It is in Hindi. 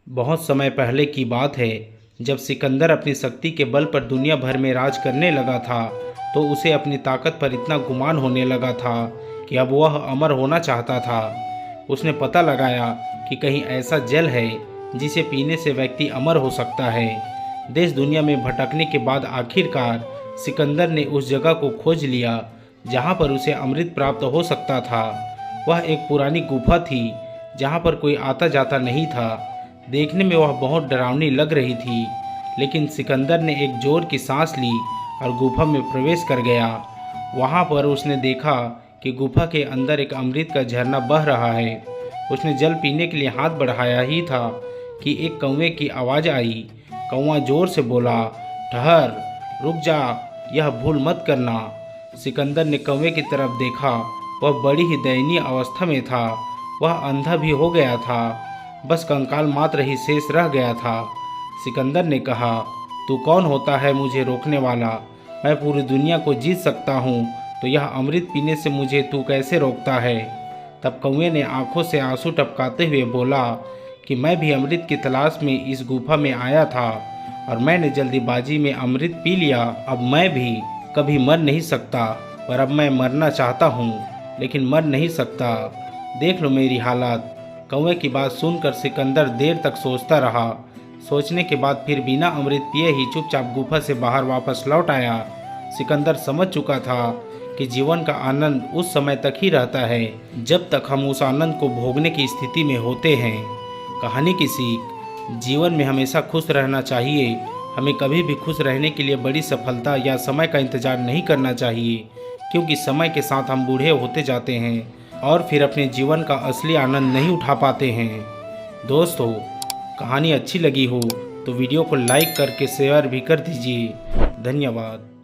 बहुत समय पहले की बात है, जब सिकंदर अपनी शक्ति के बल पर दुनिया भर में राज करने लगा था, तो उसे अपनी ताकत पर इतना गुमान होने लगा था कि अब वह अमर होना चाहता था। उसने पता लगाया कि कहीं ऐसा जल है जिसे पीने से व्यक्ति अमर हो सकता है। देश दुनिया में भटकने के बाद आखिरकार सिकंदर ने उस जगह को खोज लिया जहाँ पर उसे अमृत प्राप्त हो सकता था। वह एक पुरानी गुफा थी जहाँ पर कोई आता जाता नहीं था। देखने में वह बहुत डरावनी लग रही थी, लेकिन सिकंदर ने एक जोर की सांस ली और गुफा में प्रवेश कर गया। वहाँ पर उसने देखा कि गुफा के अंदर एक अमृत का झरना बह रहा है। उसने जल पीने के लिए हाथ बढ़ाया ही था कि एक कौवे की आवाज़ आई। कौवा जोर से बोला, ठहर, रुक जा, यह भूल मत करना। सिकंदर ने कौवे की तरफ देखा। वह बड़ी ही दयनीय अवस्था में था। वह अंधा भी हो गया था, बस कंकाल मात्र ही शेष रह गया था। सिकंदर ने कहा, तू कौन होता है मुझे रोकने वाला? मैं पूरी दुनिया को जीत सकता हूँ, तो यह अमृत पीने से मुझे तू कैसे रोकता है? तब कौवे ने आंखों से आंसू टपकाते हुए बोला कि मैं भी अमृत की तलाश में इस गुफा में आया था और मैंने जल्दीबाजी में अमृत पी लिया। अब मैं भी कभी मर नहीं सकता, पर अब मैं मरना चाहता हूँ, लेकिन मर नहीं सकता। देख लो मेरी हालत। कौवे की बात सुनकर सिकंदर देर तक सोचता रहा। सोचने के बाद फिर बिना अमृत पिए ही चुपचाप गुफा से बाहर वापस लौट आया। सिकंदर समझ चुका था कि जीवन का आनंद उस समय तक ही रहता है जब तक हम उस आनंद को भोगने की स्थिति में होते हैं। कहानी की सीख, जीवन में हमेशा खुश रहना चाहिए। हमें कभी भी खुश रहने के लिए बड़ी सफलता या समय का इंतजार नहीं करना चाहिए, क्योंकि समय के साथ हम बूढ़े होते जाते हैं और फिर अपने जीवन का असली आनंद नहीं उठा पाते हैं। दोस्तों, कहानी अच्छी लगी हो तो वीडियो को लाइक करके शेयर भी कर दीजिए। धन्यवाद।